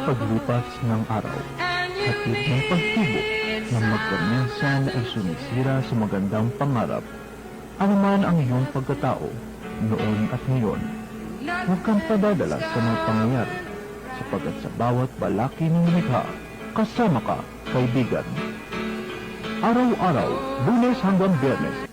paglipas ng araw, hatid ng pagtubo ng magkaminsan ay sumisira sa magandang pangarap. Ano man ang iyong pagkatao, noon at ngayon, huwag kang padadala sa mga pangyayari, sapagkat sa bawat balaki ng likha, kasama ka, kaibigan. Araw-araw, Lunes hanggang Biyernes.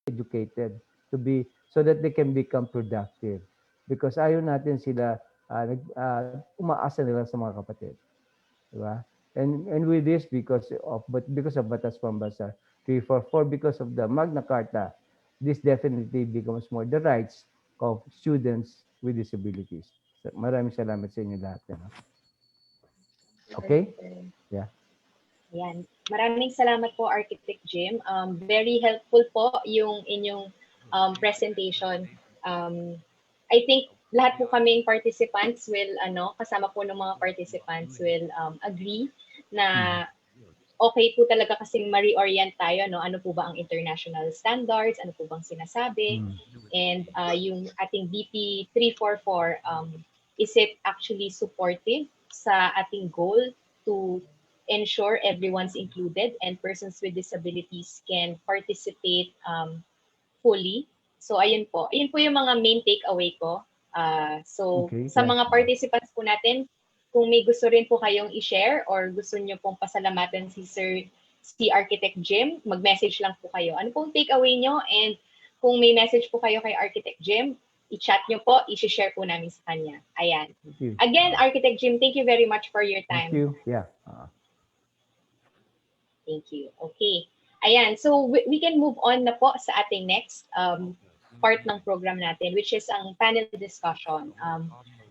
Educated to be so that they can become productive, because ayaw natin sila umaasa nila sa mga kapatid, di ba? And with this, because of Batas Pambasa 344, because of the Magna Carta, this definitely becomes more the rights of students with disabilities. So, maraming salamat sa inyo lahat. Okay? Yeah. Yan. Maraming salamat po, Architect Jim. Very helpful po yung inyong presentation. I think lahat po kaming participants will, kasama po ng mga participants will agree na okay po talaga kasing ma-reorient tayo, ano po ba ang international standards, ano po bang sinasabi, and yung ating BP 344, is it actually supportive sa ating goal to ensure everyone's included and persons with disabilities can participate fully. So ayun po yung mga main takeaway ko. Sa mga participants po natin, kung may gusto rin po kayong i-share or gusto nyo pong pasalamatan si Architect Jim, mag-message lang po kayo. Ano pong takeaway nyo? And kung may message po kayo kay Architect Jim, i-chat nyo po, i-share po namin sa kanya. Ayan. Again, Architect Jim, thank you very much for your time. Thank you. Yeah. Thank you. Okay. Ayan. So, we can move on na po sa ating next part ng program natin, which is ang panel discussion.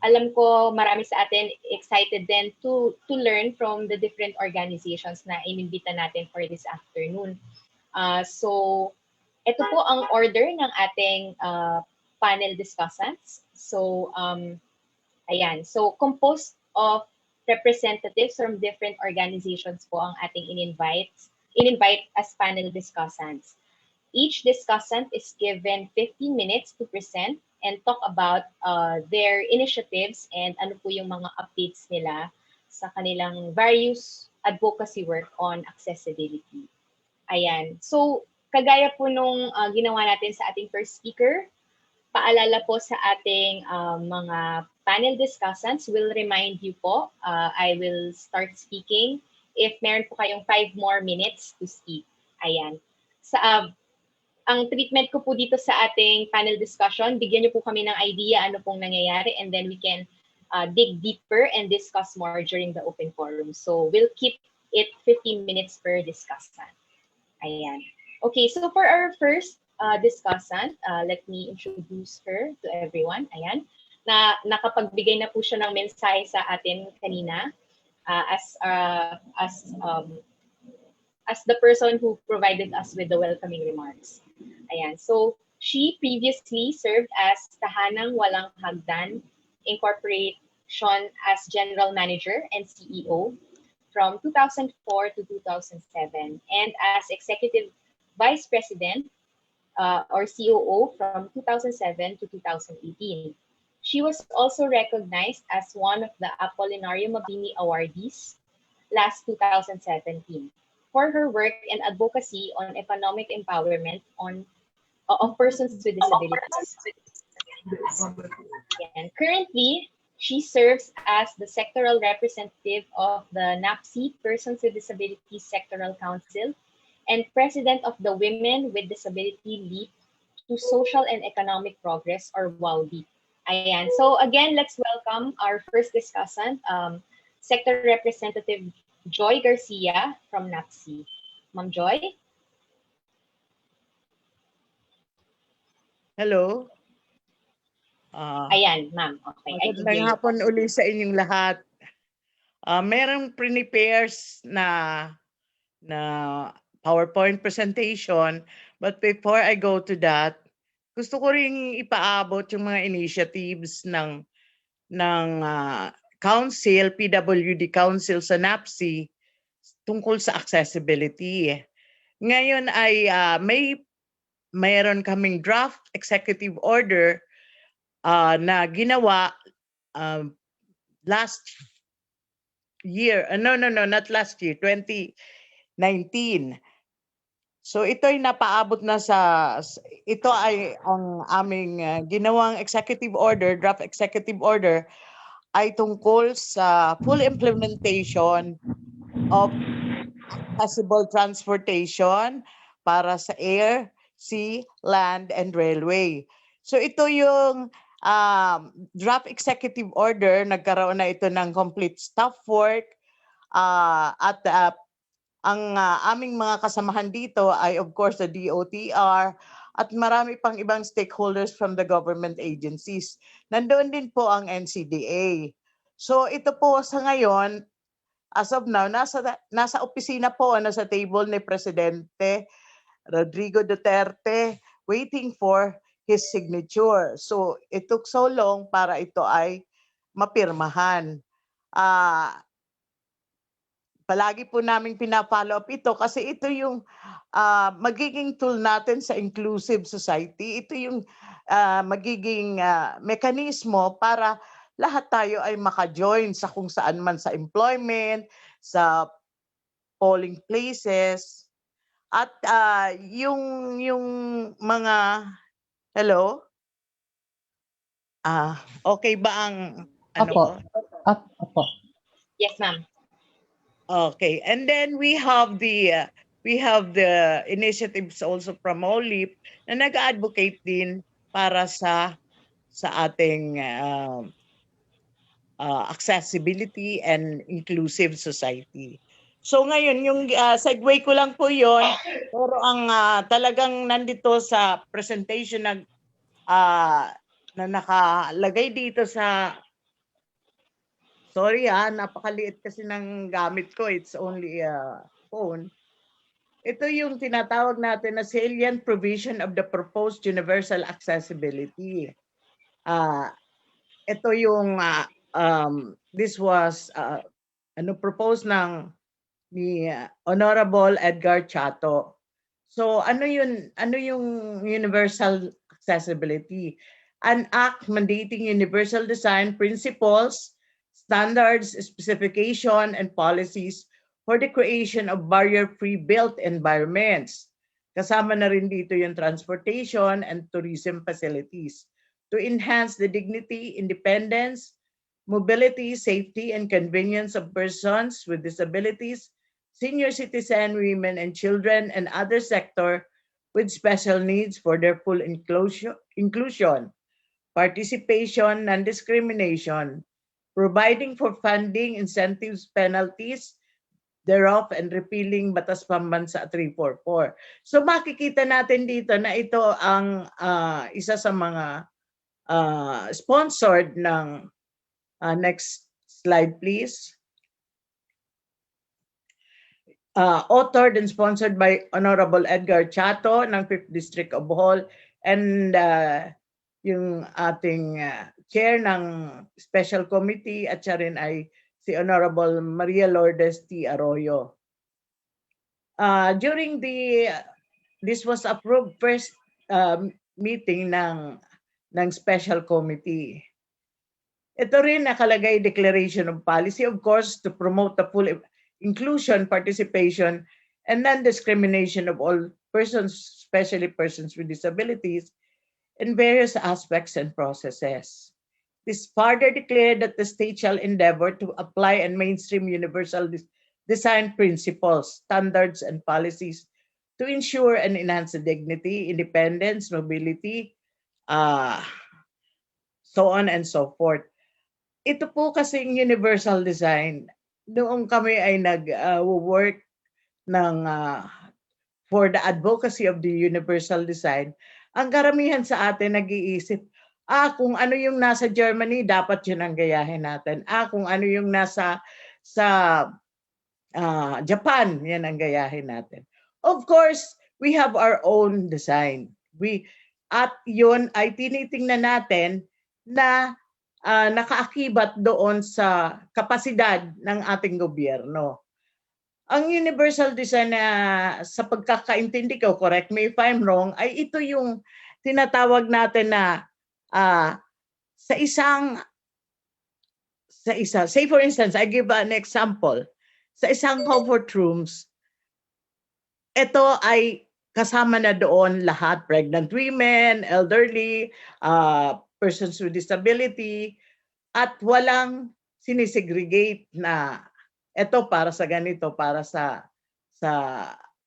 Alam ko marami sa atin excited din to learn from the different organizations na inimbita natin for this afternoon. So, ito po ang order ng ating panel discussants. So, ayan. So, composed of representatives from different organizations po ang ating in-invite as panel discussants. Each discussant is given 15 minutes to present and talk about their initiatives and ano po yung mga updates nila sa kanilang various advocacy work on accessibility. Ayan. So, kagaya po nung ginawa natin sa ating first speaker, paalala po sa ating mga panel discussants, will remind you po, I will start speaking if meron po kayong 5 more minutes to speak. Ayan. Ang treatment ko po dito sa ating panel discussion, bigyan niyo po kami ng idea ano pong nangyayari, and then we can dig deeper and discuss more during the open forum. So we'll keep it 15 minutes per discussant. Ayan. Okay, so for our first discussant, let me introduce her to everyone. Ayan. Nakapagbigay na po siya ng mensahe sa atin kanina as the person who provided us with the welcoming remarks. Ayan. So, she previously served as Tahanang Walang Hagdan Incorporation as General Manager and CEO from 2004 to 2007, and as Executive Vice President or COO from 2007 to 2018. She was also recognized as one of the Apolinario Mabini awardees last 2017 for her work and advocacy on economic empowerment of persons with disabilities. And currently, she serves as the sectoral representative of the NAPSI Persons with Disabilities Sectoral Council and president of the Women with Disability Leap to Social and Economic Progress, or WOWD. Ayan. So again, let's welcome our first discussant, Sector Representative Joy Garcia from NAPSI. Ma'am Joy? Hello. Ayan, ma'am. Okay, I can hear Magandang you. hapon uli sa inyong lahat. Merong prepares na PowerPoint presentation, but before I go to that, gusto ko ring ipaabot yung mga initiatives ng Council, PWD Council sa NAPSI tungkol sa accessibility. Ngayon ay mayroon kaming draft executive order na ginawa last year. Not last year, 2019. So ito'y napaabot na ito ay ang aming ginawang executive order, draft executive order ay tungkol sa full implementation of accessible transportation para sa air, sea, land, and railway. So ito yung draft executive order, nagkaroon na ito ng complete staff work at ang aming mga kasamahan dito ay of course the DOTR at marami pang ibang stakeholders from the government agencies. Nandoon din po ang NCDA. So ito po sa ngayon, as of now, nasa opisina po, nasa table ni Presidente Rodrigo Duterte waiting for his signature. So it took so long para ito ay mapirmahan. Palagi po namin pina-follow up ito kasi ito yung magiging tool natin sa inclusive society. Ito yung magiging mekanismo para lahat tayo ay maka-join sa kung saan man sa employment, sa polling places, at yung mga hello? Okay ba ang ano? Apo. Yes, ma'am. Okay, and then we have the initiatives also from OLIP na nag-advocate din para sa ating accessibility and inclusive society. So ngayon yung segue ko lang po 'yon, pero ang talagang nandito sa presentation na nakalagay dito sa sorry napakaliit kasi ng gamit ko. It's only a phone. Ito yung tinatawag natin na salient provision of the proposed universal accessibility. Ito yung this was proposed ni Honorable Edgar Chato. So ano yung universal accessibility? An act mandating universal design principles, standards, specification, and policies for the creation of barrier-free built environments. Kasama na rin dito yung transportation and tourism facilities to enhance the dignity, independence, mobility, safety, and convenience of persons with disabilities, senior citizen, women and children, and other sector with special needs for their full inclusion, participation, non-discrimination, providing for funding, incentives, penalties thereof, and repealing Batas Pambansa 344. So makikita natin dito na ito ang isa sa mga sponsored ng next slide please. Authored and sponsored by Honorable Edgar Chato ng 5th District of Bohol and yung ating chair ng special committee at siya rin ay si Honorable Maria Lourdes T. Arroyo. During this was approved first meeting ng special committee. Ito rin nakalagay declaration of policy, of course, to promote the full inclusion, participation, and non-discrimination of all persons, especially persons with disabilities, in various aspects and processes. This further declared that the state shall endeavor to apply and mainstream universal design principles, standards, and policies to ensure and enhance the dignity, independence, mobility, so on and so forth. Ito po kasing universal design, noong kami ay nag-work ng for the advocacy of the universal design, ang karamihan sa atin nag-iisip, kung ano yung nasa Germany, dapat yun ang gayahin natin. Kung ano yung nasa sa Japan, yan ang gayahin natin. Of course, we have our own design. At yun ay tinitingnan natin na nakaakibat doon sa kapasidad ng ating gobyerno. Ang universal design na sa pagkakaintindi ko, correct me if I'm wrong, ay ito yung tinatawag natin na say for instance, I give an example. Sa isang comfort rooms, ito ay kasama na doon lahat, pregnant women, elderly, persons with disability, at walang sinisegregate na ito para sa ganito, para sa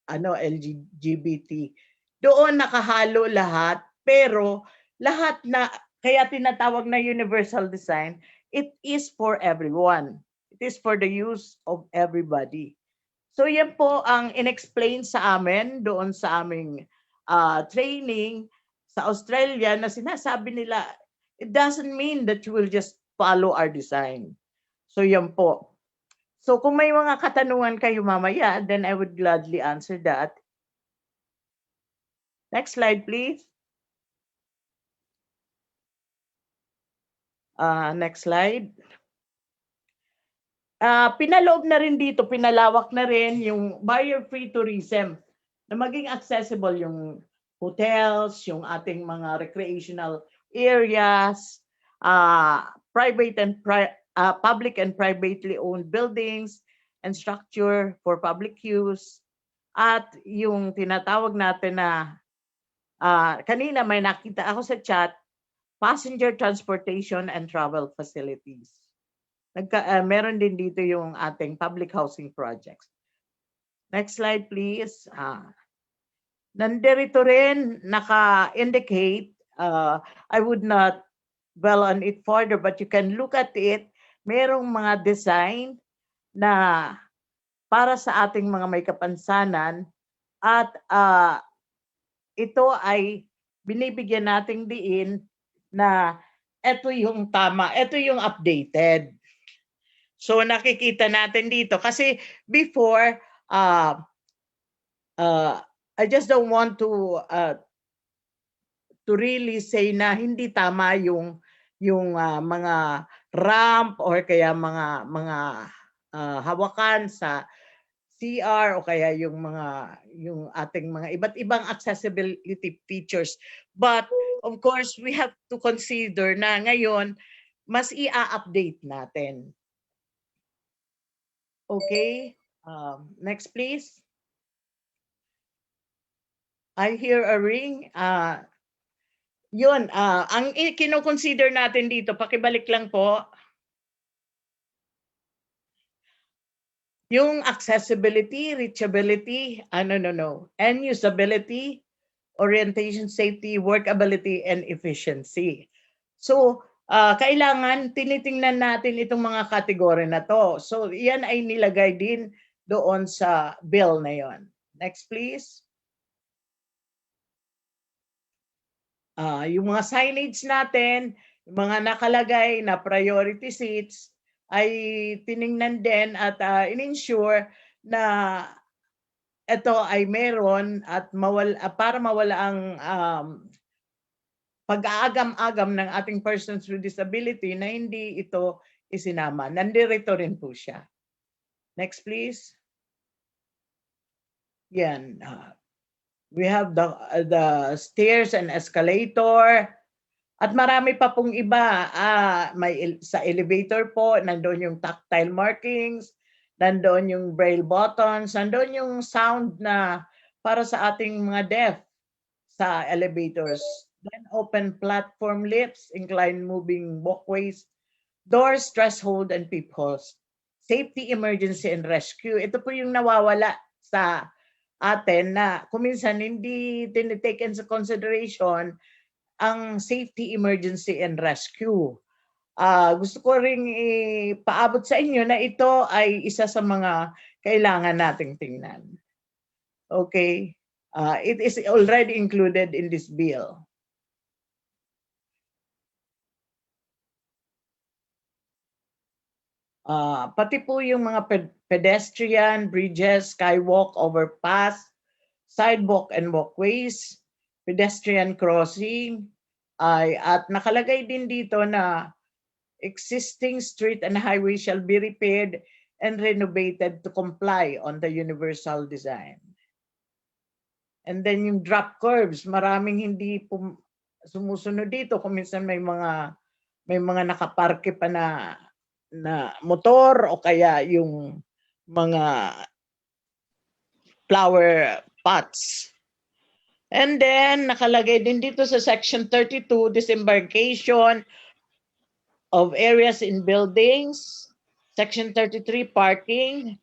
LGBT. Doon nakahalo lahat, pero lahat na, kaya tinatawag na universal design, it is for everyone. It is for the use of everybody. So yan po ang inexplain sa amin doon sa aming training sa Australia, na sinasabi nila, it doesn't mean that you will just follow our design. So yan po. So kung may mga katanungan kayo mamaya, then I would gladly answer that. Next slide, please. Next slide. Pinaloob na rin dito, pinalawak na rin yung barrier-free tourism, na maging accessible yung hotels, yung ating mga recreational areas, public and privately owned buildings and structure for public use, at yung tinatawag natin na kanina may nakita ako sa chat, passenger transportation and travel facilities. Meron din dito yung ating public housing projects. Next slide, please. Nandito rin naka-indicate, I would not dwell on it further, but you can look at it. Merong mga design na para sa ating mga may kapansanan, at ito ay binibigyan nating diin na ito yung tama, ito yung updated. So nakikita natin dito kasi before I just don't want to really say na hindi tama yung mga ramp or kaya mga hawakan sa CR, o kaya yung ating mga iba't ibang accessibility features. But of course, we have to consider na ngayon mas i-update natin. Okay, next please. I hear a ring. Yun, ang kino-consider natin dito, pakibalik lang po. Yung accessibility, reachability, and usability, orientation, safety, workability, and efficiency. So, kailangan tinitingnan natin itong mga kategorya na to. So, yan ay nilagay din doon sa bill na yon. Next, please. Yung mga signage natin, yung mga nakalagay na priority seats, ay tiningnan din at in-ensure na ito ay meron at para mawala ang pag-aagam-agam ng ating persons with disability na hindi ito isinama. Nandito rin po siya. Next, please. Yan. We have the stairs and escalator. At marami pa pong iba. Sa elevator po, nandoon yung tactile markings, nandoon yung braille buttons, nandoon yung sound na para sa ating mga deaf sa elevators. Then open platform lifts, inclined moving walkways, doors, threshold, and peepholes. Safety, emergency, and rescue. Ito po yung nawawala sa atin na kuminsan hindi tinitake into consideration ang safety, emergency, and rescue. Gusto ko ring ipaabot sa inyo na ito ay isa sa mga kailangan nating tingnan. Okay? It is already included in this bill. Pati po yung mga pedestrian, bridges, skywalk, overpass, sidewalk and walkways, pedestrian crossing, at nakalagay din dito na existing street and highway shall be repaired and renovated to comply on the universal design. And then yung drop curves, maraming hindi sumusunod dito. Kung minsan may mga nakaparke pa na motor o kaya yung mga flower pots. And then nakalagay din dito sa section 32, disembarkation of areas in buildings, section 33, parking,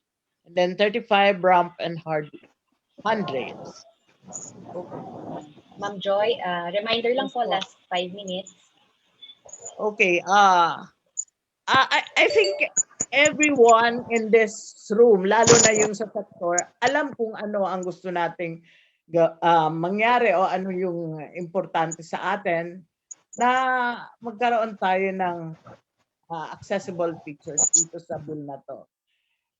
and then 35, ramp and handrails. Okay. Ma'am Joy, reminder lang po, last 5 minutes. Okay. I think everyone in this room, lalo na yung sa sector, alam kung ano ang gusto nating mangyari o ano yung importante sa atin na magkaroon tayo ng accessible features dito sa bill na to.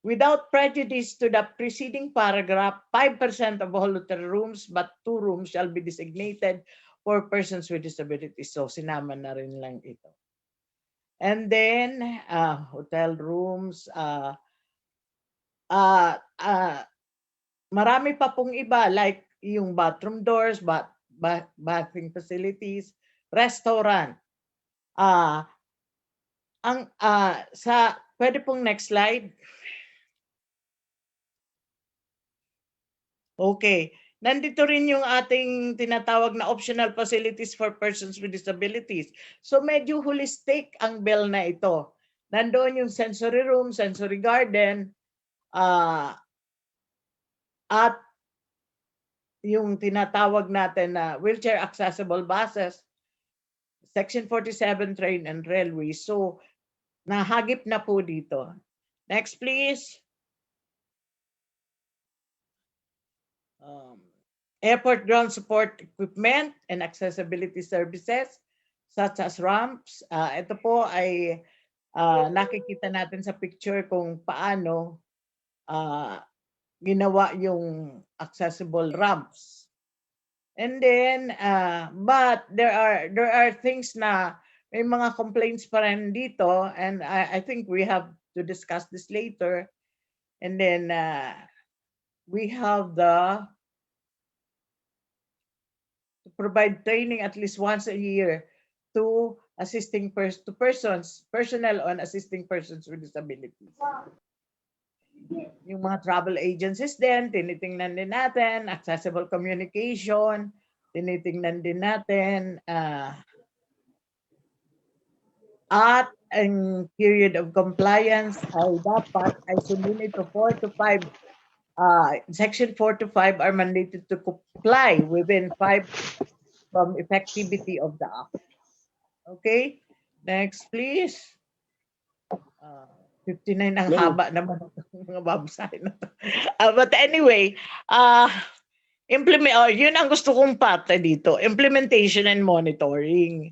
Without prejudice to the preceding paragraph, 5% of all hotel rooms but 2 rooms shall be designated for persons with disabilities. So sinama na rin lang ito. And then hotel rooms, marami pa pong iba like yung bathroom doors, bathing facilities, restaurant. Pwede pong next slide. Okay. Nandito rin yung ating tinatawag na optional facilities for persons with disabilities. So medyo holistic ang bill na ito. Nandoon yung sensory room, sensory garden, at yung tinatawag natin na wheelchair accessible buses, section 47, train and railway. So nahagip na po dito. Next please. Airport ground support equipment and accessibility services such as ramps. Ito po ay nakikita natin sa picture kung paano ginawa yung accessible ramps. And then, but there are things na may mga complaints pa rin dito, and I think we have to discuss this later. And then we have to provide training at least once a year to personnel on assisting persons with disabilities. Yung mga travel agencies din, tinitingnan din natin, accessible communication, tinitingnan din natin, at ang period of compliance ay dapat ay sumunod to 4 to 5. Section 4 to 5 are mandated to comply within 5 from effectivity of the act. Okay, next please. 59 ang haba naman ng mga babasahin na to. But anyway, yun ang gusto kong part dito, implementation and monitoring.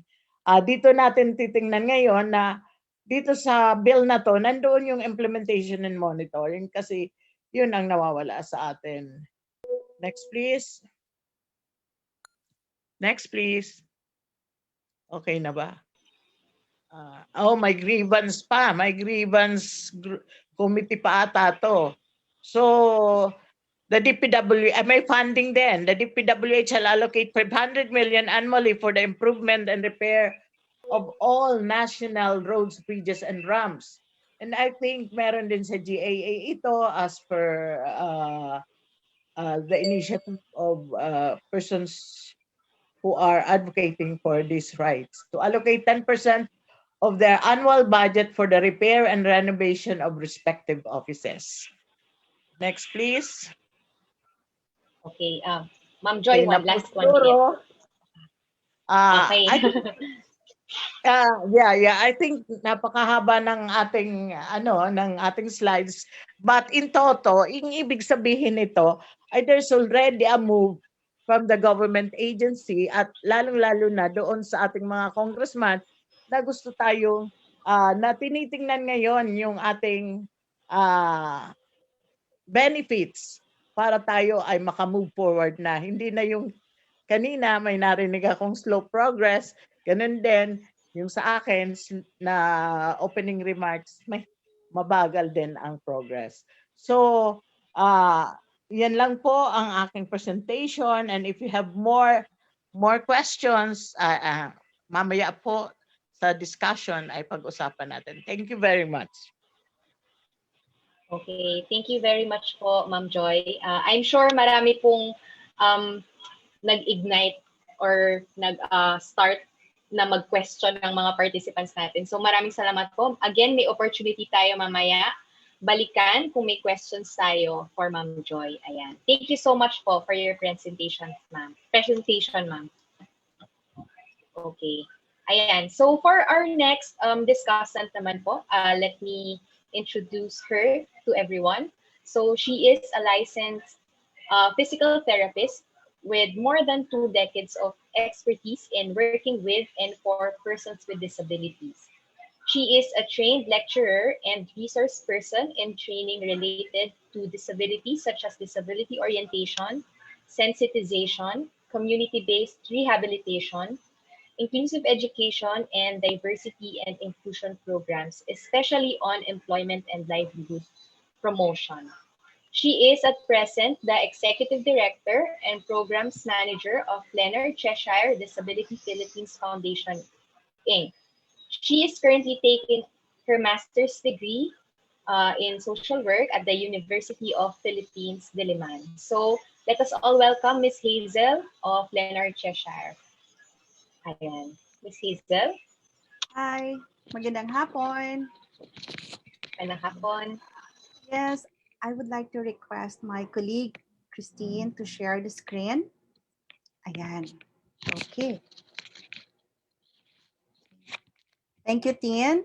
Dito natin titingnan ngayon na dito sa bill na to, nandoon yung implementation and monitoring kasi yun ang nawawala sa atin. Next please. Next please. Okay na ba? May grievance pa. May grievance committee pa ata to. So, the DPWH, may funding din. The DPWH shall allocate 500 million annually for the improvement and repair of all national roads, bridges, and ramps. And I think meron din sa GAA ito as per the initiative of persons who are advocating for these rights to allocate 10% of their annual budget for the repair and renovation of respective offices. Next, please. Okay, Ma'am Joy, one last one here. Okay. I think yeah. I think napakahaba ng ating ng ating slides. But in toto, yung ibig sabihin nito ay there's already a move from the government agency at lalong-lalo na doon sa ating mga congressman na gusto tayo na tinitingnan ngayon yung ating benefits para tayo ay makamove forward na. Hindi na yung kanina may narinig akong slow progress, ganun din yung sa akin na opening remarks, may mabagal din ang progress. So, yan lang po ang aking presentation, and if you have more questions, mamaya po sa discussion ay pag-usapan natin. Thank you very much. Okay, thank you very much po, Ma'am Joy. I'm sure marami pong nag-ignite or nag-start na mag-question ng mga participants natin. So maraming salamat po. Again, may opportunity tayo mamaya. Balikan kung may questions tayo for Ma'am Joy. Ayan. Thank you so much po for your presentation, ma'am. Okay. Ayan. So for our next discussant naman po, let me introduce her to everyone. So she is a licensed physical therapist with more than 2 decades of expertise in working with and for persons with disabilities. She is a trained lecturer and resource person in training related to disabilities such as disability orientation, sensitization, community-based rehabilitation, inclusive education, and diversity and inclusion programs, especially on employment and livelihood promotion. She is at present the Executive Director and Programs Manager of Leonard Cheshire Disability Philippines Foundation, Inc. She is currently taking her master's degree in social work at the University of Philippines, Diliman. So let us all welcome Ms. Hazel of Leonard Cheshire. Ayan. Ms. Hazel. Hi, magandang hapon. Magandang hapon. Yes, I would like to request my colleague, Christine, to share the screen. Ayan. Okay. Thank you, Tien.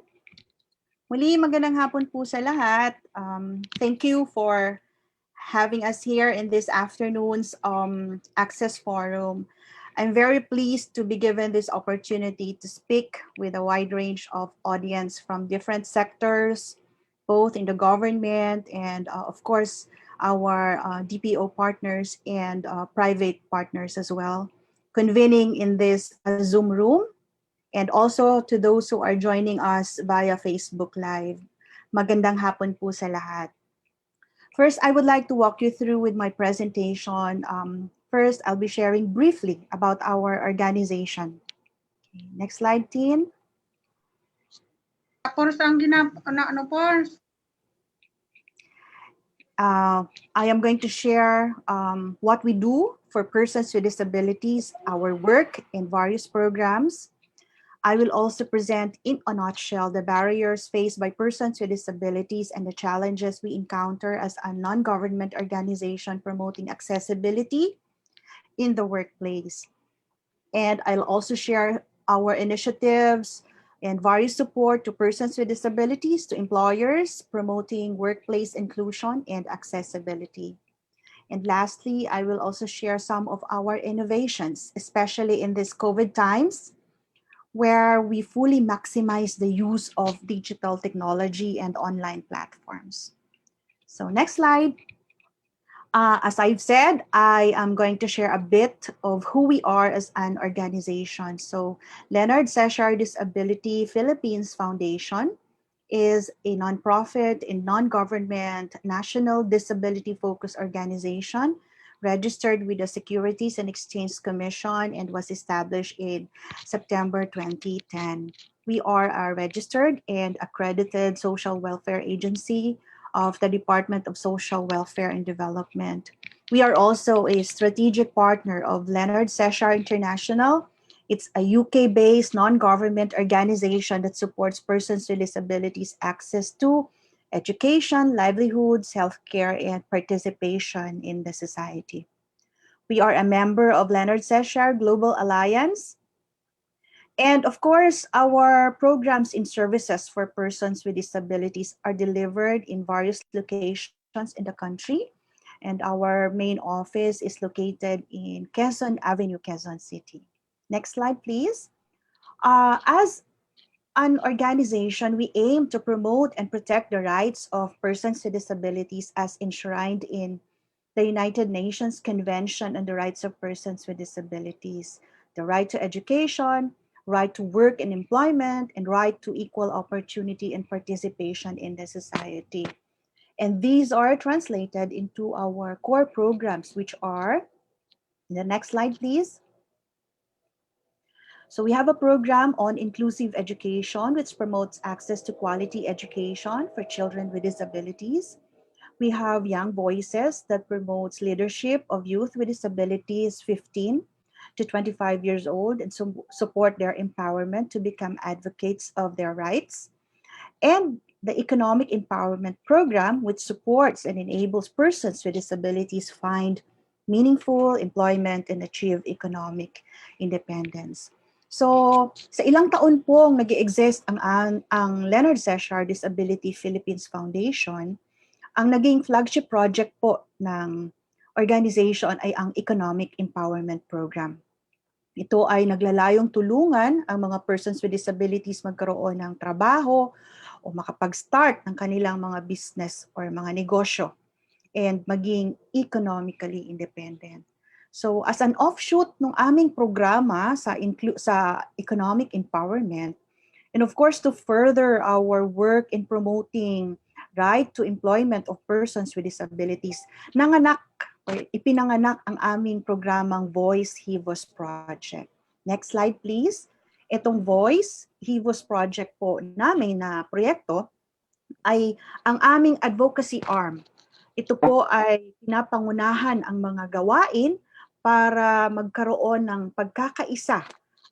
Muli, magandang hapon po sa lahat. Thank you for having us here in this afternoon's Access Forum. I'm very pleased to be given this opportunity to speak with a wide range of audience from different sectors, both in the government and of course, our DPO partners and private partners as well, convening in this Zoom room, and also to those who are joining us via Facebook Live. Magandang hapon po sa lahat. First, I would like to walk you through with my presentation. First, I'll be sharing briefly about our organization. Okay, next slide, Tin. I am going to share what we do for persons with disabilities, our work in various programs. I will also present in a nutshell the barriers faced by persons with disabilities and the challenges we encounter as a non-government organization promoting accessibility in the workplace. And I'll also share our initiatives and various support to persons with disabilities, to employers, promoting workplace inclusion and accessibility. And lastly, I will also share some of our innovations, especially in these COVID times, where we fully maximize the use of digital technology and online platforms. So next slide. As I've said, I am going to share a bit of who we are as an organization. So Leonard Cheshire Disability Philippines Foundation is a nonprofit and non-government national disability-focused organization registered with the Securities and Exchange Commission and was established in September 2010. We are a registered and accredited social welfare agency of the Department of Social Welfare and Development. We are also a strategic partner of Leonard Cheshire International. It's a UK-based non-government organization that supports persons with disabilities access to education, livelihoods, healthcare, and participation in the society. We are a member of Leonard Cheshire Global Alliance, And of course, our programs and services for persons with disabilities are delivered in various locations in the country. And our main office is located in Quezon Avenue, Quezon City. Next slide, please. As an organization, we aim to promote and protect the rights of persons with disabilities as enshrined in the United Nations Convention on the Rights of Persons with Disabilities, the right to education, right to work and employment, and right to equal opportunity and participation in the society. And these are translated into our core programs, which are, the next slide, please. So we have a program on inclusive education, which promotes access to quality education for children with disabilities. We have Young Voices that promotes leadership of youth with disabilities 15 to 25 years old and support their empowerment to become advocates of their rights. And the Economic Empowerment Program, which supports and enables persons with disabilities find meaningful employment and achieve economic independence. So, sa ilang taon pong nag-exist ang Leonard Seshar Disability Philippines Foundation, ang naging flagship project po ng organization ay ang Economic Empowerment Program. Ito ay naglalayong tulungan ang mga persons with disabilities magkaroon ng trabaho o makapag-start ng kanilang mga business or mga negosyo and maging economically independent. So as an offshoot ng aming programa sa economic empowerment, and of course to further our work in promoting right to employment of persons with disabilities, ipinanganak ang aming programang Voice Hivos Project. Next slide please. Itong Voice Hivos Project po namin na proyekto ay ang aming advocacy arm. Ito po ay pinapangunahan ang mga gawain para magkaroon ng pagkakaisa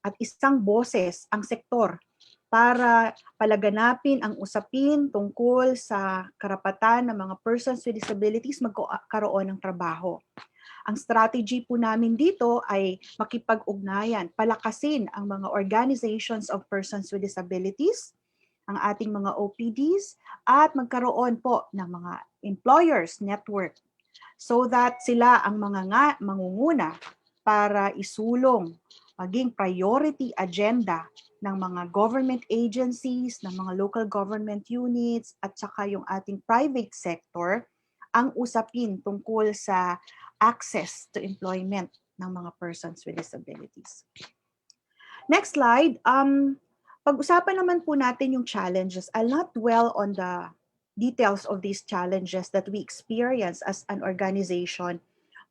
at isang boses ang sektor para palaganapin ang usapin tungkol sa karapatan ng mga persons with disabilities magkaroon ng trabaho. Ang strategy po namin dito ay makipag-ugnayan, palakasin ang mga organizations of persons with disabilities, ang ating mga OPDs, at magkaroon po ng mga employers network so that sila ang mga mangunguna para isulong maging priority agenda ng mga government agencies, ng mga local government units, at saka yung ating private sector, ang usapin tungkol sa access to employment ng mga persons with disabilities. Next slide. Pag-usapan naman po natin yung challenges. I'll not dwell on the details of these challenges that we experience as an organization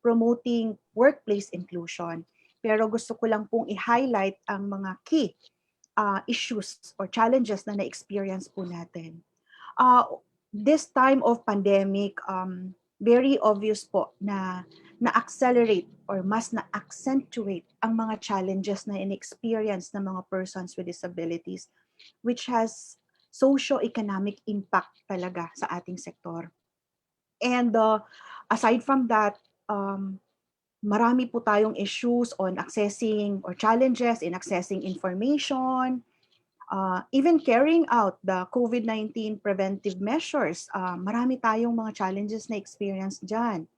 promoting workplace inclusion. Pero gusto ko lang pong i-highlight ang mga key issues or challenges na na-experience po natin. This time of pandemic, very obvious po na na-accelerate or mas na-accentuate ang mga challenges na in-experience ng mga persons with disabilities, which has socio-economic impact talaga sa ating sektor. And aside from that, marami po tayong issues on accessing or challenges in accessing information, even carrying out the COVID-19 preventive measures. Marami tayong mga challenges na experience dyan.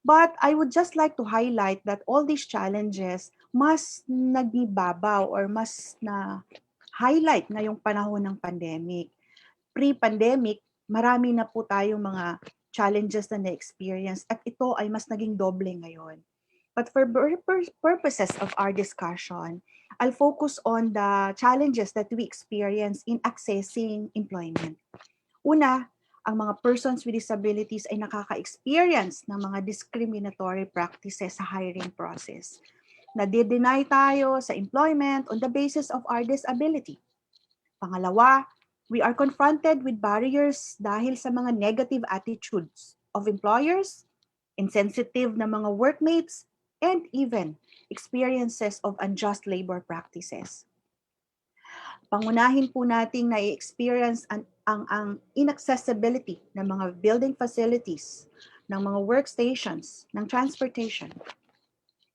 But I would just like to highlight that all these challenges mas nagbibabaw or mas na highlight ngayong panahon ng pandemic. Pre-pandemic, marami na po tayong mga challenges na na-experience at ito ay mas naging doble ngayon. But for purposes of our discussion, I'll focus on the challenges that we experience in accessing employment. Una, ang mga persons with disabilities ay nakaka-experience ng mga discriminatory practices sa hiring process. Nade-deny tayo sa employment on the basis of our disability. Pangalawa, we are confronted with barriers dahil sa mga negative attitudes of employers, insensitive na mga workmates, and even experiences of unjust labor practices. Pangunahin po nating na-experience ang inaccessibility ng mga building facilities, ng mga workstations, ng transportation.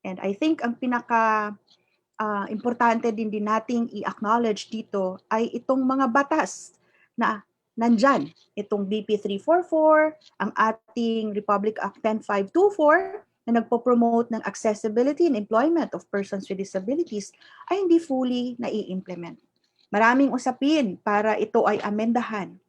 And I think ang pinaka importante din nating i-acknowledge dito ay itong mga batas na nandyan. Itong BP 344, ang ating Republic Act 10524 na nagpo-promote ng accessibility and employment of persons with disabilities ay hindi fully nai-implement. Maraming usapin para ito ay amendahan.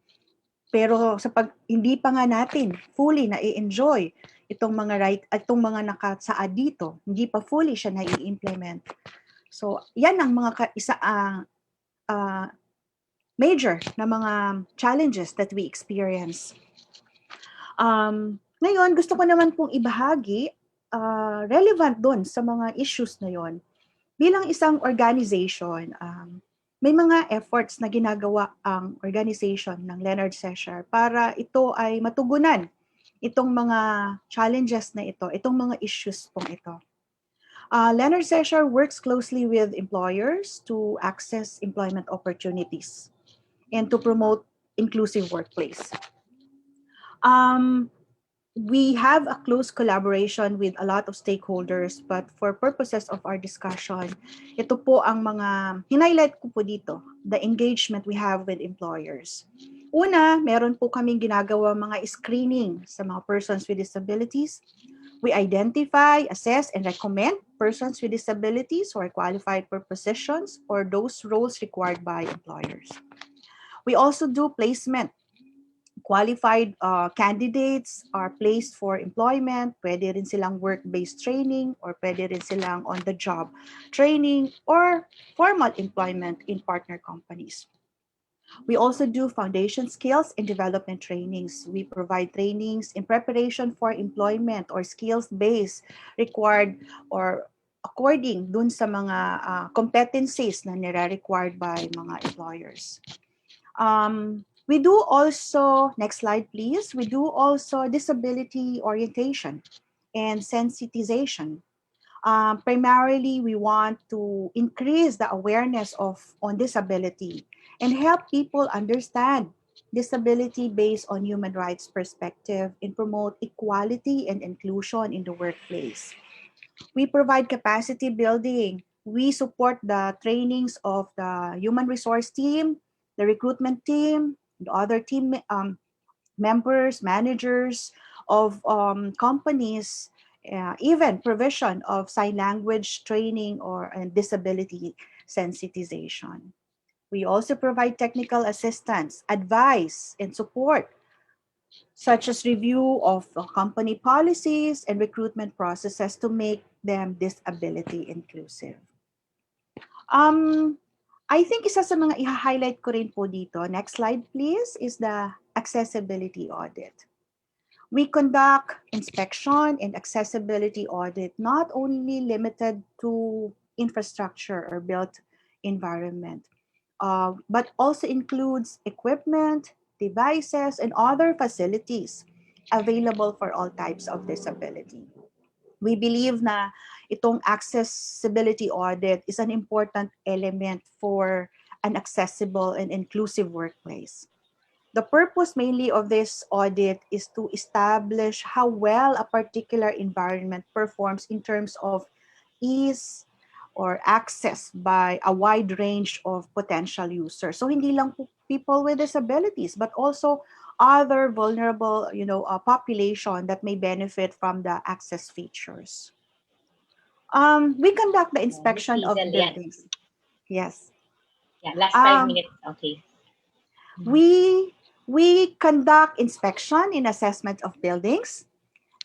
Pero hindi pa nga natin fully na-enjoy itong mga nakasaad dito, hindi pa fully siya na-implement. So, yan ang mga major na mga challenges that we experience. Ngayon, gusto ko naman pong ibahagi, relevant doon sa mga issues na yon. Bilang isang organization, may mga efforts na ginagawa ang organization ng Leonard Session para ito ay matugunan itong mga challenges na ito, itong mga issues pong ito. Leonard Session works closely with employers to access employment opportunities and to promote inclusive workplace. We have a close collaboration with a lot of stakeholders, but for purposes of our discussion, ito po ang mga highlight ko po dito, the engagement we have with employers. Una, meron po kaming ginagawa mga screening sa mga persons with disabilities. We identify, assess, and recommend persons with disabilities who are qualified for positions or those roles required by employers. We also do placement. Qualified candidates are placed for employment. Pwede rin silang work-based training or pwede rin silang on-the-job training or formal employment in partner companies. We also do foundation skills and development trainings. We provide trainings in preparation for employment or skills-based required or according dun sa mga competencies na nire-required by mga employers. We do also, next slide please, we do also disability orientation and sensitization. Primarily, we want to increase the awareness on disability and help people understand disability based on human rights perspective and promote equality and inclusion in the workplace. We provide capacity building. We support the trainings of the human resource team, the recruitment team, the other team members, managers of companies, even provision of sign language training or disability sensitization. We also provide technical assistance, advice, and support, such as review of company policies and recruitment processes to make them disability inclusive. I think isa sa mga i-highlight ko rin po dito, next slide please, is the accessibility audit. We conduct inspection and accessibility audit not only limited to infrastructure or built environment, but also includes equipment, devices, and other facilities available for all types of disability. We believe na itong accessibility audit is an important element for an accessible and inclusive workplace. The purpose mainly of this audit is to establish how well a particular environment performs in terms of ease or access by a wide range of potential users. So hindi lang people with disabilities, but also other vulnerable, population that may benefit from the access features. We conduct the inspection of buildings. Yes. Yeah, last 5 minutes. Okay. We conduct inspection and assessment of buildings,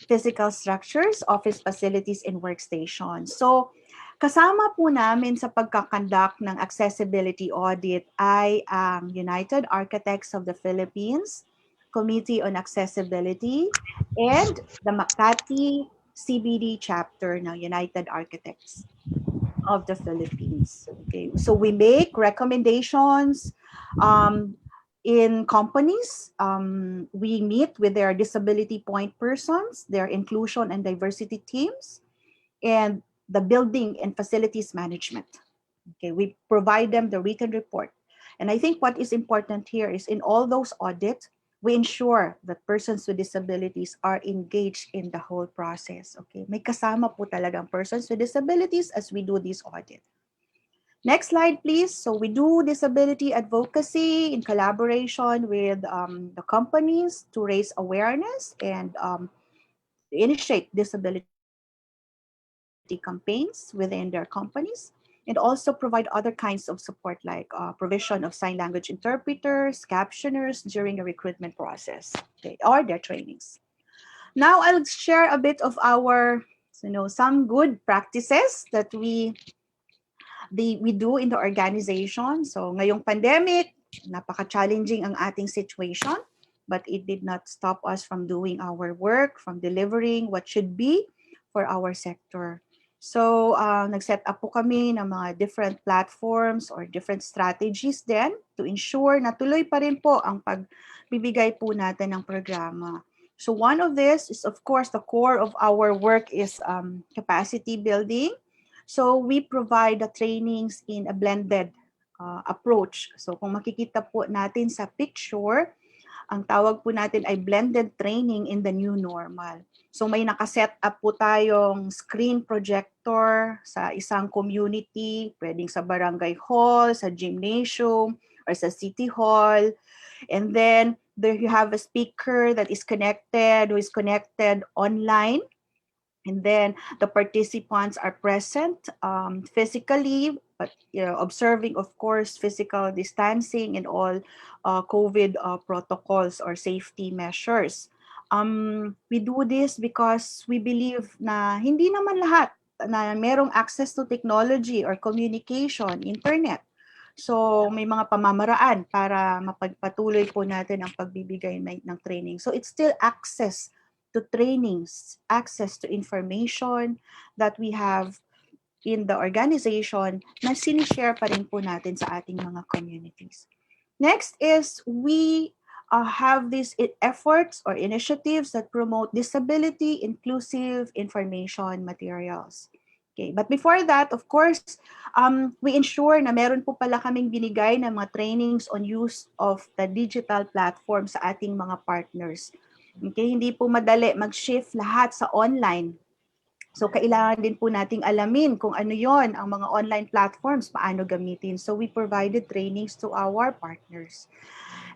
physical structures, office facilities, and workstations. So, kasama po namin sa pagkakandak ng accessibility audit ay ang United Architects of the Philippines, Committee on Accessibility, and the Makati CBD chapter ng United Architects of the Philippines. Okay, so we make recommendations in companies. We meet with their disability point persons, their inclusion and diversity teams, and the building and facilities management. Okay, we provide them the written report. And I think what is important here is in all those audits, we ensure that persons with disabilities are engaged in the whole process. Okay, may kasama po talagang persons with disabilities as we do this audit. Next slide, please. So we do disability advocacy in collaboration with the companies to raise awareness and initiate disability campaigns within their companies, and also provide other kinds of support like provision of sign language interpreters, captioners during the recruitment process, okay, or their trainings. Now I'll share a bit of our, some good practices that we do in the organization. So ngayong pandemic, napaka-challenging ang ating situation, but it did not stop us from doing our work, from delivering what should be for our sector. So nag-set up po kami ng mga different platforms or different strategies then to ensure na tuloy pa rin po ang pagbibigay po natin ng programa. So one of this is, of course, the core of our work is capacity building. So we provide the trainings in a blended approach. So kung makikita po natin sa picture, ang tawag po natin ay blended training in the new normal. So may nakaset up po tayong screen projector sa isang community, pwedeng sa barangay hall, sa gymnasium, or sa city hall. And then there you have a speaker that is connected, who is connected online. And then the participants are present physically, but observing, of course, physical distancing and all COVID protocols or safety measures. We do this because we believe na hindi naman lahat na merong access to technology or communication, internet. So may mga pamamaraan para mapagpatuloy po natin ang pagbibigay ng training. So it's still access to trainings, access to information that we have in the organization na sinishare pa rin po natin sa ating mga communities. Next is we have these efforts or initiatives that promote disability inclusive information materials. Okay, but before that, of course, we ensure na meron po pala kaming binigay na mga trainings on use of the digital platform sa ating mga partners. Okay, hindi po madali mag-shift lahat sa online. So kailangan din po nating alamin kung ano yon ang mga online platforms, paano gamitin. So we provided trainings to our partners.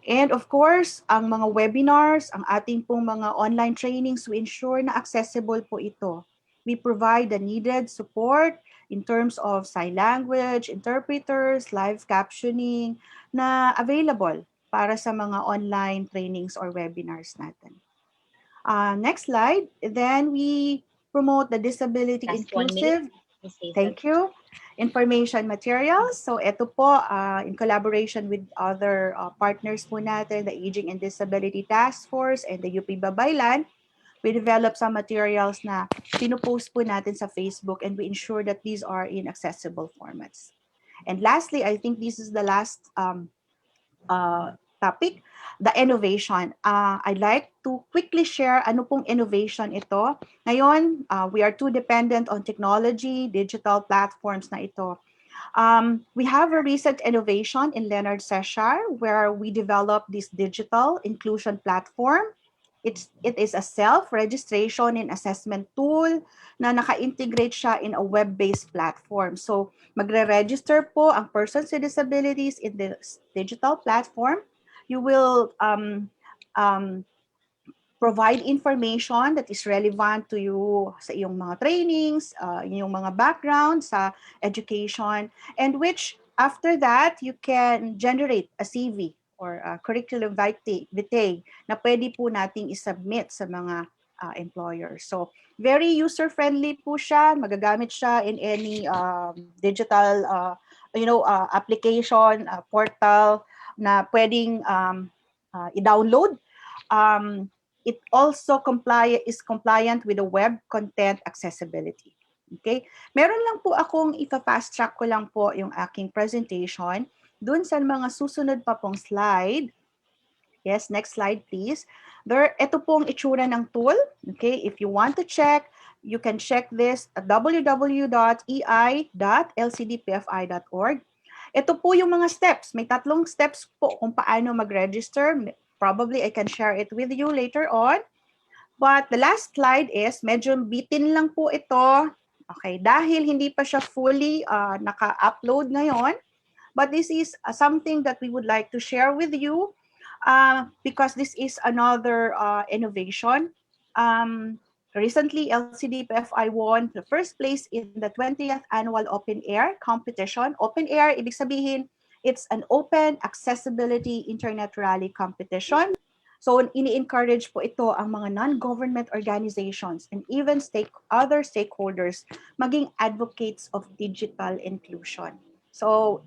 And of course, ang mga webinars, ang ating pong mga online trainings, we ensure na accessible po ito. We provide the needed support in terms of sign language, interpreters, live captioning na available para sa mga online trainings or webinars natin. Next slide. Then we promote the disability Last 1 inclusive. minute. Thank you. Information materials. So ito po, in collaboration with other partners po natin, the Aging and Disability Task Force and the UP Babaylan, we develop some materials na pinupost po natin sa Facebook, and we ensure that these are in accessible formats. And lastly, I think this is the last topic, the innovation. I'd like to quickly share ano pong innovation ito. Ngayon, we are too dependent on technology, digital platforms na ito. We have a recent innovation in Leonard Seshar where we developed this digital inclusion platform. It is a self-registration and assessment tool na naka-integrate siya in a web-based platform. So, magre-register po ang persons with disabilities in the digital platform. You will provide information that is relevant to you sa iyong mga trainings, iyong mga background sa education, and which after that, you can generate a CV or a curriculum vitae na pwede po nating isubmit sa mga employers. So, very user-friendly po siya. Magagamit siya in any digital application, portal na pwedeng i-download. It also is compliant with the web content accessibility. Okay? Meron lang po akong ipa-fast track ko lang po yung aking presentation dun sa mga susunod pa pong slide. Yes, next slide please. Ito pong itsura ng tool. Okay, if you want to check, you can check this at www.ei.lcdpfi.org. Ito po yung mga steps. May 3 steps po kung paano mag-register. Probably I can share it with you later on. But the last slide is, medyo bitin lang po ito. Okay, dahil hindi pa siya fully naka-upload ngayon, but this is something that we would like to share with you because this is another innovation. Recently, LCDPFI won the first place in the 20th Annual Open Air Competition. Open Air, ibig sabihin, it's an open accessibility internet rally competition. So, ini-encourage po ito ang mga non-government organizations and even other stakeholders maging advocates of digital inclusion. So,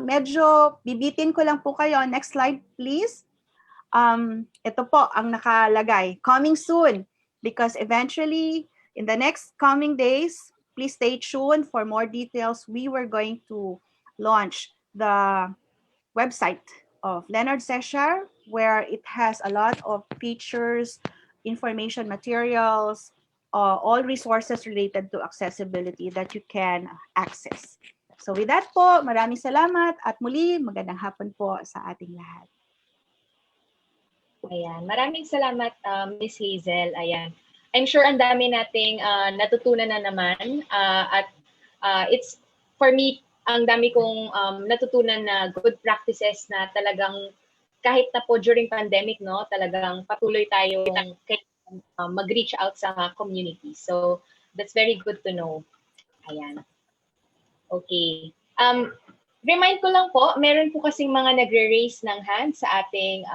medyo bibitin ko lang po kayo. Next slide, please. Ito po ang nakalagay. Coming soon, because eventually, in the next coming days, please stay tuned for more details. We were going to launch the website of Leonard Sesher, where it has a lot of features, information materials, all resources related to accessibility that you can access. So with that po, maraming salamat at muli magandang hapon po sa ating lahat. Ayan. Maraming salamat, Miss Hazel. Ayan. I'm sure ang dami nating natutunan na naman at it's, for me, ang dami kong natutunan na good practices na talagang kahit na po during pandemic, no, talagang patuloy tayong mag-reach out sa community. So, that's very good to know. Ayan. Okay. Remind ko lang po, meron po kasing mga nagre-raise ng hand sa ating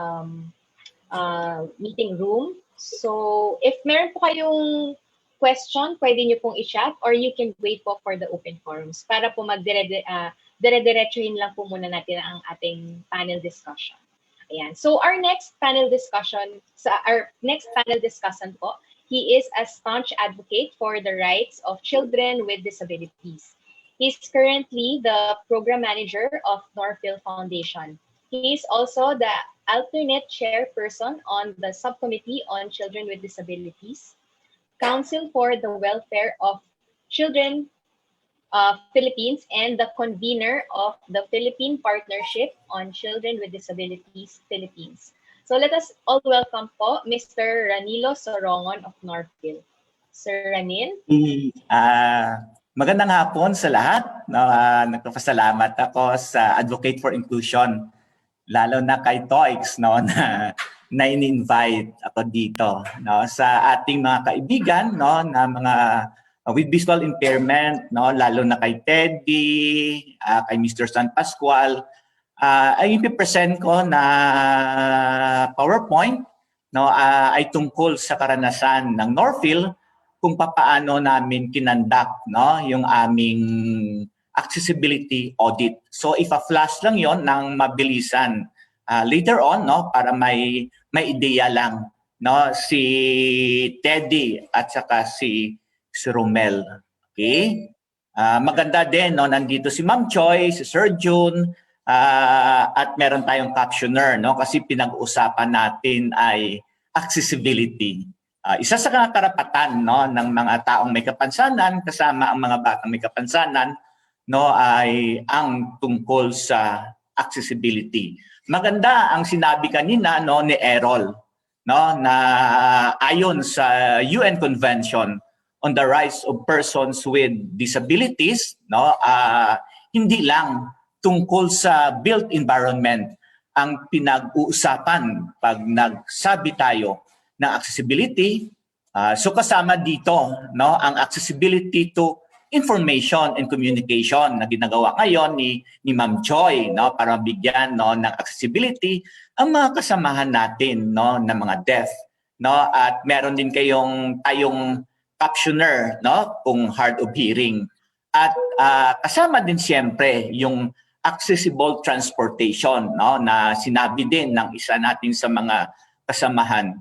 meeting room. So, if meron po kayong question, pwede nyo pong i-chat or you can wait po for the open forums para po dire-diretsuhin lang po muna natin ang ating panel discussion. Ayan. So, our next panel discussion po, he is a staunch advocate for the rights of children with disabilities. He's currently the program manager of Norfield Foundation. He is also the alternate chairperson on the subcommittee on children with disabilities, Council for the Welfare of Children Philippines, and the convener of the Philippine Partnership on Children with Disabilities Philippines. So let us all welcome po Mr. Ranilo Sorongon of Norfield. Sir Ranil? Magandang hapon sa lahat. Nagpapasalamat ako sa Advocate for Inclusion, lalo na kay TOEICS, no, na in-invite ako dito, no, sa ating mga kaibigan, no, na mga with visual impairment, no, lalo na kay Teddy, kay Mr. San Pascual. Ay ipipresent ko na PowerPoint, no, ay tungkol sa karanasan ng Norfield kung papaano namin kinandak, no, yung aming accessibility audit. So ipa-flash lang yon ng mabilisan. Later on, no, para may ideya lang, no, si Teddy at saka si Romel. Okay? Maganda din, no, nandito si Ma'am Choi, si Sir June, at meron tayong captioner, no, kasi pinag-uusapan natin ay accessibility. Isa sa karapatan, no, ng mga taong may kapansanan kasama ang mga batang may kapansanan, no, ay ang tungkol sa accessibility. Maganda ang sinabi kanina, no, ni Errol, no, na ayon sa UN Convention on the Rights of Persons with Disabilities, no, hindi lang tungkol sa built environment ang pinag-uusapan pag nagsabi tayo ng accessibility. So kasama dito, no, ang accessibility to information and communication na ginagawa ngayon ni Ma'am Joy, no, para bigyan, no, ng accessibility ang mga kasamahan natin, no, na mga deaf, no, at meron din tayong captioner, no, kung hard of hearing, at kasama din siyempre yung accessible transportation, no, na sinabi din ng isa natin sa mga kasamahan.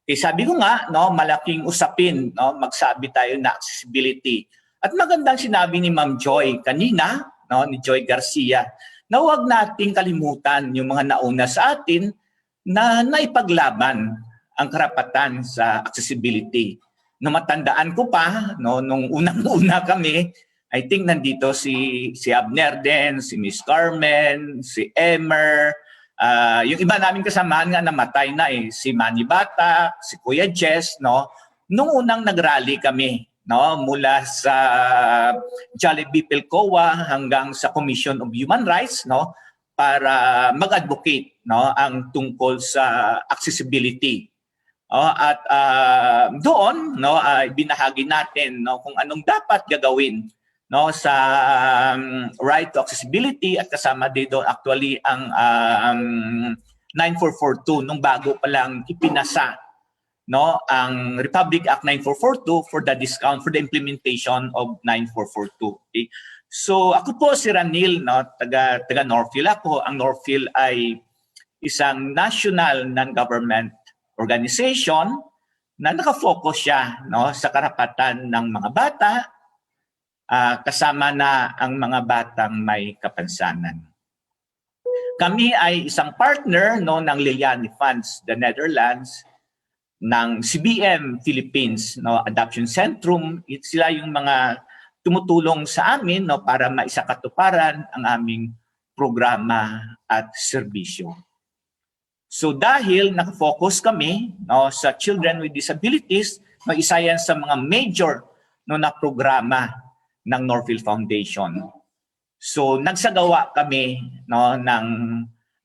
Sabi ko nga, no, malaking usapin, no, magsabi tayo na accessibility. At magandang sinabi ni Ma'am Joy kanina, no, ni Joy Garcia, na huwag nating kalimutan yung mga nauna sa atin na naipaglaban ang karapatan sa accessibility. No, matandaan ko pa, no, nung unang-una kami, I think nandito si Abner din, si Miss Carmen, si Emer, yung iba namin kasamahan nga namatay na si Manny Bata, si Kuya Jess, no, nung unang nag-rally kami, no, mula sa Jollibee Pilcoa hanggang sa Commission of Human Rights, no, para mag-advocate, no, ang tungkol sa accessibility. At doon, no, binahagi natin, no, kung anong dapat gagawin, no, sa right to accessibility, at kasama dito actually ang 9442 nung bago pa lang ipinasa, no, ang Republic Act 9442 for the discount for the implementation of 9442. Okay? So ako po si Ranil, no, taga Northfield ako. Ang Northfield ay isang national non-government organization na nakafocus siya, no, sa karapatan ng mga bata, kasama na ang mga batang may kapansanan. Kami ay isang partner, no, ng Liliani Funds, the Netherlands, ng CBM Philippines, no, Adoption Centrum. Sila yung mga tumutulong sa amin, no, para maisakatuparan ang aming programa at serbisyo. So dahil nakafocus kami, no, sa children with disabilities, no, isa yan sa mga major, no, na programa ng Northfield Foundation. So nagsagawa kami, no, ng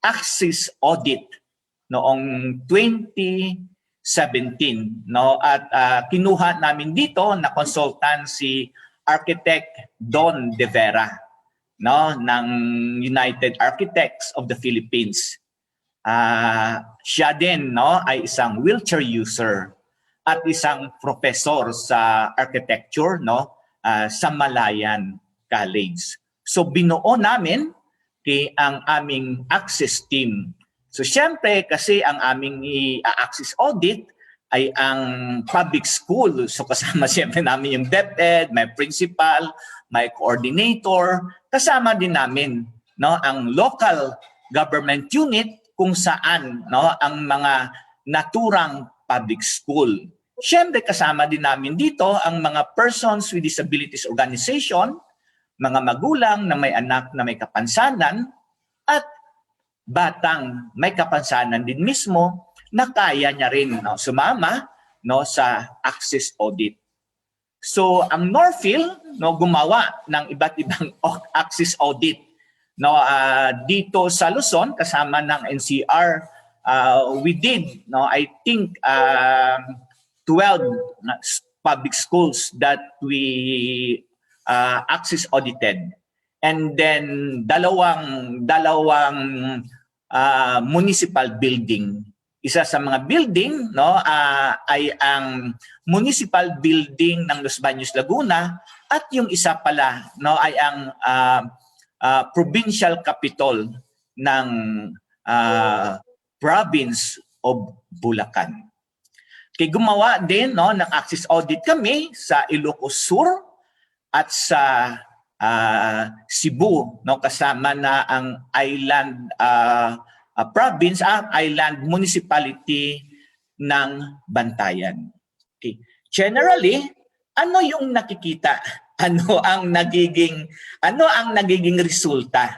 access audit noong 2017, no, at kinuha namin dito na consultant si Architect Don De Vera, no, ng United Architects of the Philippines. Siya din, no, ay isang wheelchair user at isang professor sa architecture, no, sa Malayan College. So binuo namin ang aming access team. So siyempre kasi ang aming access audit ay ang public school. So kasama siyempre namin yung DepEd, may principal, may coordinator, kasama din namin, no, ang local government unit kung saan, no, ang mga naturang public school. Siyempre kasama din namin dito ang mga persons with disabilities organization, mga magulang na may anak na may kapansanan, at batang may kapansanan din mismo na kaya niya rin, no, sumama, no, sa access audit. So ang Northfield, no, gumawa ng iba't ibang access audit, no, dito sa Luzon kasama ng NCR. We did, no, I think 12 public schools that we access audited, and then dalawang municipal building. Isa sa mga building, no, ay ang municipal building ng Los Baños, Laguna, at yung isa pala, no, ay ang provincial capital ng province of Bulacan. Kaya gumawa din, no, ng access audit kami sa Ilocos Sur at sa Cebu, no, kasama na ang island province, island municipality ng Bantayan. Okay. Generally, ano yung nakikita? Ano ang nagiging resulta,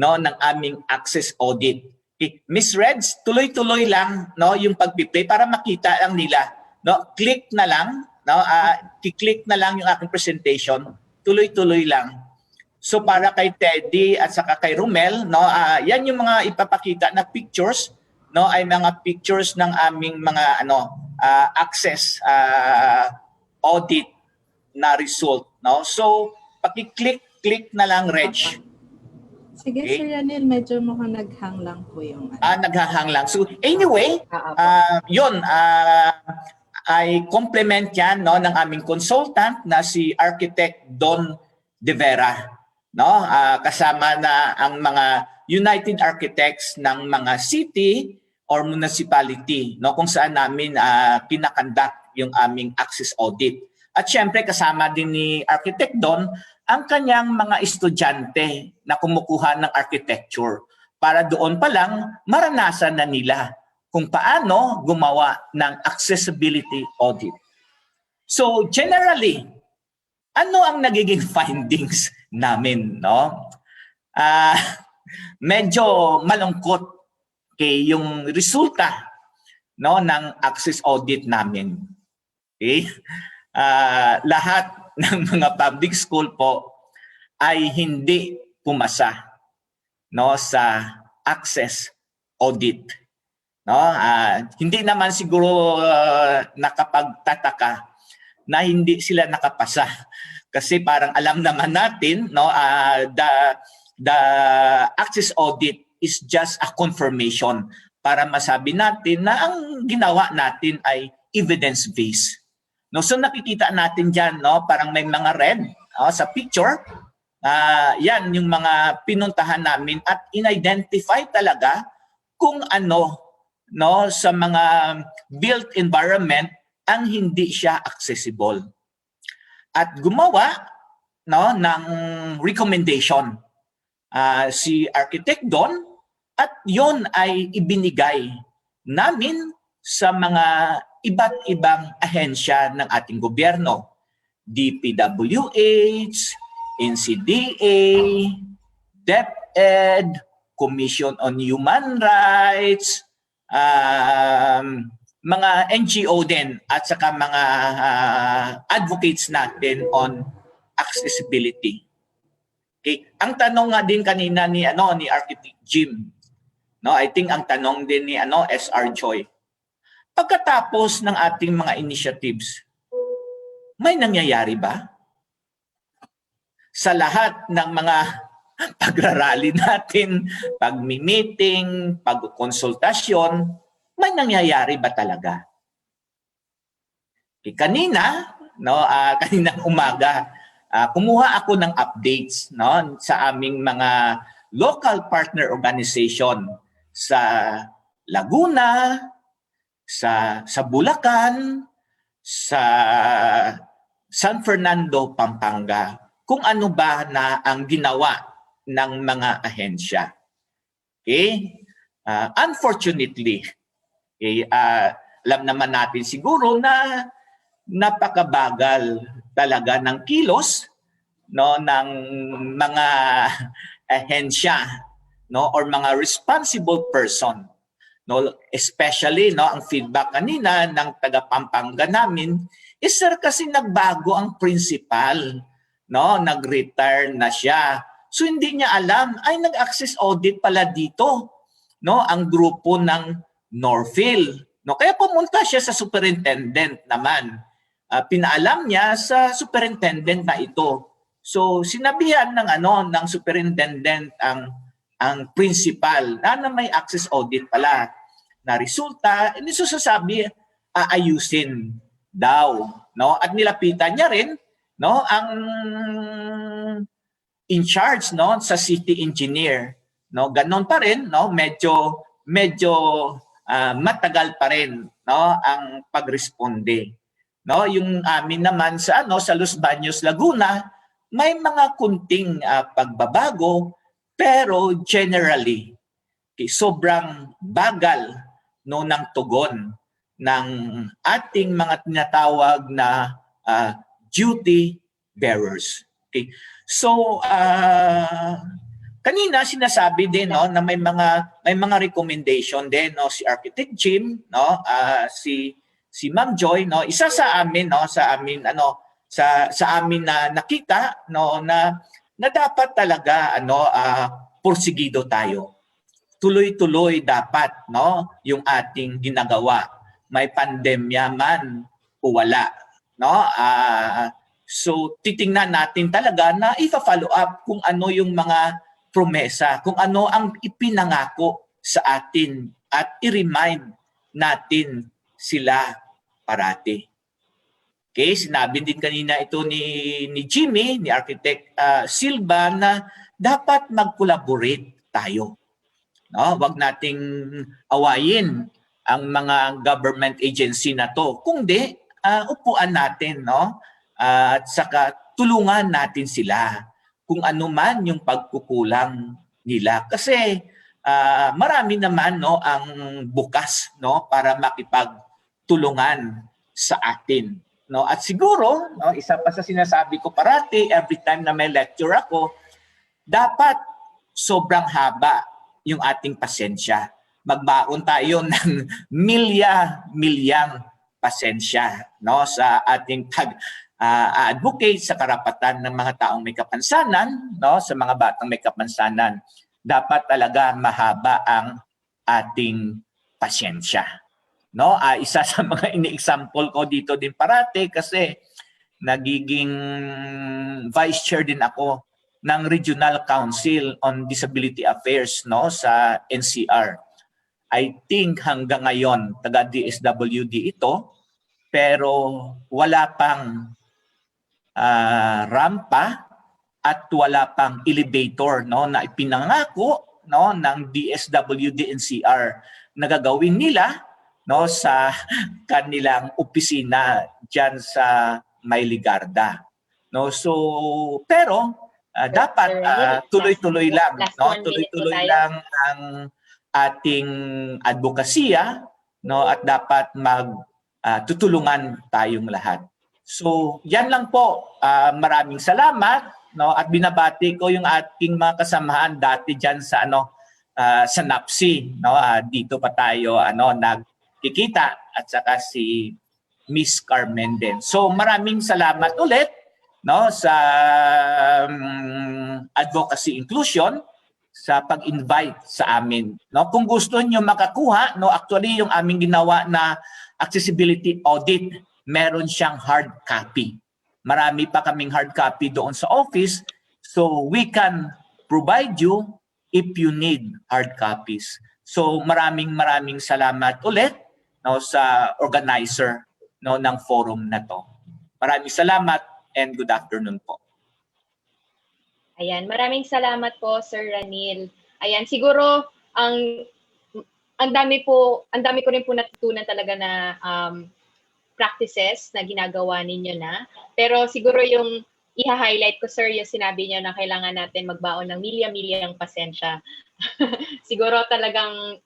no, ng aming access audit? Okay. Miss Reds, tuloy-tuloy lang, no, yung pagpi-play para makita lang nila, no? Click na lang, no, i-click na lang yung aking presentation. Tuloy-tuloy lang. So para kay Teddy at saka kay Romel, no, yan yung mga ipapakita na pictures, no, ay mga pictures ng aming mga access audit na result, no. So paki-click na lang, Reg. Sige, okay. Sir Ranil, medyo mukhang naghang lang po yung naghahang lang. So anyway, yun, ay complement yan, no, ng aming consultant na si Architect Don De Vera, no, kasama na ang mga United Architects ng mga city or municipality, no, kung saan namin kinakandak yung aming access audit. At syempre kasama din ni Architect Don ang kanyang mga estudyante na kumukuha ng architecture para doon pa lang maranasan na nila kung paano gumawa ng accessibility audit. So generally, ano ang nagiging findings namin, no? Medyo malungkot kay yung resulta, no, ng access audit namin. Okay? lahat ng mga public school po ay hindi pumasa, no, sa access audit, no. Hindi naman siguro nakapagtataka na hindi sila nakapasa kasi parang alam naman natin, no, the access audit is just a confirmation para masabi natin na ang ginawa natin ay evidence based. No, so nakikita natin diyan, no, parang may mga red sa picture. Yan yung mga pinuntahan namin at in-identify talaga kung ano, no, sa mga built environment ang hindi siya accessible. At gumawa, no, ng recommendation si architect doon at yon ay ibinigay namin sa mga iba't ibang ahensya ng ating gobyerno. DPWH, NCDA, DepEd, Commission on Human Rights, mga NGO din at saka mga advocates natin on accessibility. Okay. Ang tanong nga din kanina ni Architect Jim, no, I think ang tanong din ni SR Joy. Pagkatapos ng ating mga initiatives, may nangyayari ba? Sa lahat ng mga pagrarally natin, pagmi-meeting, pagkonsultasyon, may nangyayari ba talaga? Kanina, no, kaninang umaga, kumuha ako ng updates, no, sa aming mga local partner organization sa Laguna, sa Bulacan, sa San Fernando, Pampanga, kung ano ba na ang ginawa ng mga ahensya. Okay? Unfortunately, okay, alam naman natin siguro na napakabagal talaga ng kilos, no, ng mga ahensya, no, or mga responsible person, no, especially, no, ang feedback kanina ng taga Pampanga namin is, sir, kasi nagbago ang principal, no, nag-retire na siya, so hindi niya alam ay nag-access audit pala dito, no, ang grupo ng Norphil, no, kaya pumunta siya sa superintendent naman. Pinaalam niya sa superintendent na ito. So sinabihan ng superintendent ang principal na may access audit pala na resulta, hindi sasabi aayusin daw, no, at nilapitan niya rin, no, ang in charge, no, sa city engineer, no, ganon pa rin, no, medyo matagal pa rin, no, ang pagresponde. No, yung amin naman sa sa Los Baños, Laguna, may mga kunting pagbabago, pero generally sobrang bagal, no, ng tugon ng ating mga tinatawag na duty bearers. Okay. So kanina sinasabi din, no, na may mga recommendation din, no, si Architect Jim, no, si Ma'am Joy, no, isa sa amin, no, sa amin na nakita, no, na dapat talaga porsigido tayo. Tuloy-tuloy dapat, no, yung ating ginagawa. May pandemya man o wala, no? So titingnan natin talaga na i-follow up kung ano yung mga promesa, kung ano ang ipinangako sa atin at i-remind natin sila parati. Okay, sinabi din kanina ito ni Jimmy, ni Architect Silva, na dapat mag-collaborate tayo. No, wag nating awayin ang mga government agency na to. Kung di, upuan natin, no? At saka tulungan natin sila kung ano man yung pagkukulang nila. Kasi marami naman, no, ang bukas, no, para makipagtulungan sa atin, no. At siguro, no, isa pa sa sinasabi ko parati every time na may lecture ako, dapat sobrang haba yung ating pasensya. Magbaon tayo ng milyang pasensya, no, sa ating advocate sa karapatan ng mga taong may kapansanan, no, sa mga batang may kapansanan. Dapat talaga mahaba ang ating pasensya. No, isa sa mga ini-example ko dito din parati kasi nagiging vice chair din ako ng Regional Council on Disability Affairs, no, sa NCR. I think hanggang ngayon taga DSWD ito, pero wala pang rampa at wala pang elevator, no, na ipinangako, no, ng DSWD NCR na gagawin nila, no, sa kanilang opisina diyan sa Mayligarda. No, so pero dapat tuloy-tuloy lang, no, tuloy-tuloy lang ang ating advokasya, no, at dapat tutulungan tayong lahat. So, yan lang po. Maraming salamat, no, at binabati ko yung ating mga kasamahan dati diyan sa sa NAPSI, no. Dito pa tayo nagkikita, at saka si Miss Carmen din. So, maraming salamat ulit, no, sa advocacy inclusion sa pag-invite sa amin, no. Kung gusto niyo makakuha, no, actually yung aming ginawa na accessibility audit, meron siyang hard copy. Marami pa kaming hard copy doon sa office, so we can provide you if you need hard copies. So maraming salamat ulit, no, sa organizer, no, ng forum na to. Maraming salamat and good afternoon po. Ayan, maraming salamat po, Sir Ranil. Ayan, siguro ang dami ko rin po natutunan talaga na practices na ginagawa ninyo na. Pero siguro yung i-highlight ko, sir, yung sinabi niyo na kailangan natin magbaon ng milya-milyang pasensya. Siguro talagang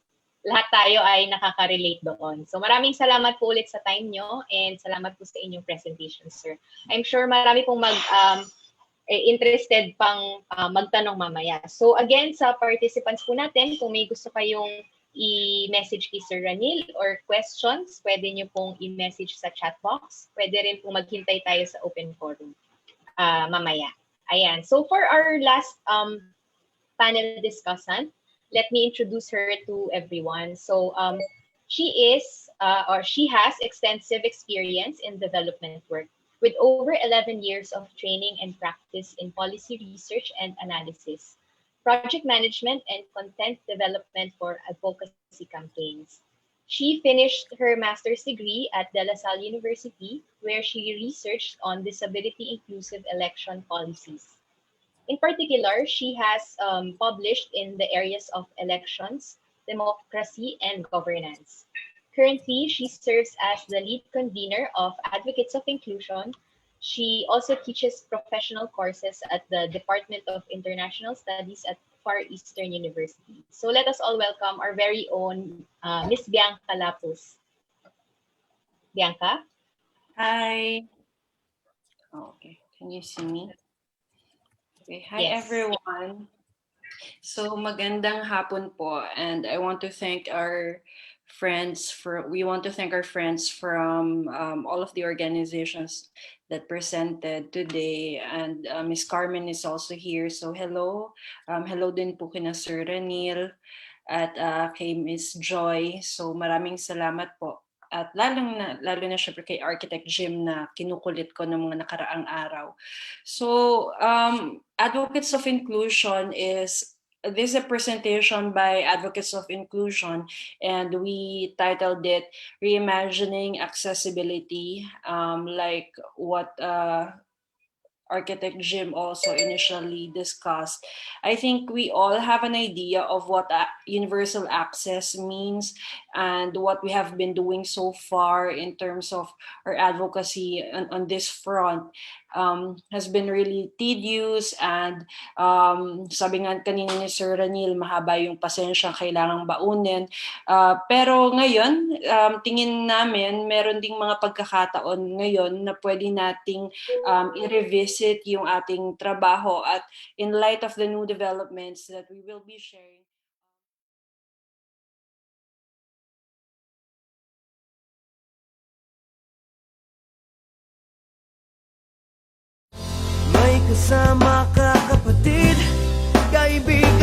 lahat tayo ay nakaka-relate doon. So maraming salamat po ulit sa time nyo and salamat po sa inyong presentation, sir. I'm sure marami pong interested pang magtanong mamaya. So again, sa participants po natin, kung may gusto kayong i-message kay Sir Ranil or questions, pwede nyo pong i-message sa chat box. Pwede rin pong maghintay tayo sa open forum mamaya. Ayan. So for our last panel discussant, let me introduce her to everyone. So she has extensive experience in development work, with over 11 years of training and practice in policy research and analysis, project management, and content development for advocacy campaigns. She finished her master's degree at De La Salle University, where she researched on disability-inclusive election policies. In particular, she has published in the areas of elections, democracy, and governance. Currently, she serves as the lead convener of Advocates of Inclusion. She also teaches professional courses at the Department of International Studies at Far Eastern University. So let us all welcome our very own Miss Bianca Lapus. Bianca? Hi. Okay, can you see me? Okay. Hi, Yes. everyone. So magandang hapon po, and I want to thank our friends from all of the organizations that presented today, and Ms. Carmen is also here. So hello, hello din po kina Sir Ranil at kay Ms. Joy. So maraming salamat po. At lalo na syempre kay Architect Jim na kinukulit ko ng mga nakaraang araw. So Advocates of Inclusion this is a presentation by Advocates of Inclusion, and we titled it Reimagining Accessibility, like what Architect Jim also initially discussed. I think we all have an idea of what universal access means and what we have been doing so far in terms of our advocacy on this front. Has been really tedious, and sabi nga kanina ni Sir Ranil, mahaba yung pasensya kailangang baunin. Pero ngayon, tingin namin meron ding mga pagkakataon ngayon na pwede nating i-revisit yung ating trabaho at in light of the new developments that we will be sharing. Kasama ka kapatid, kaibigan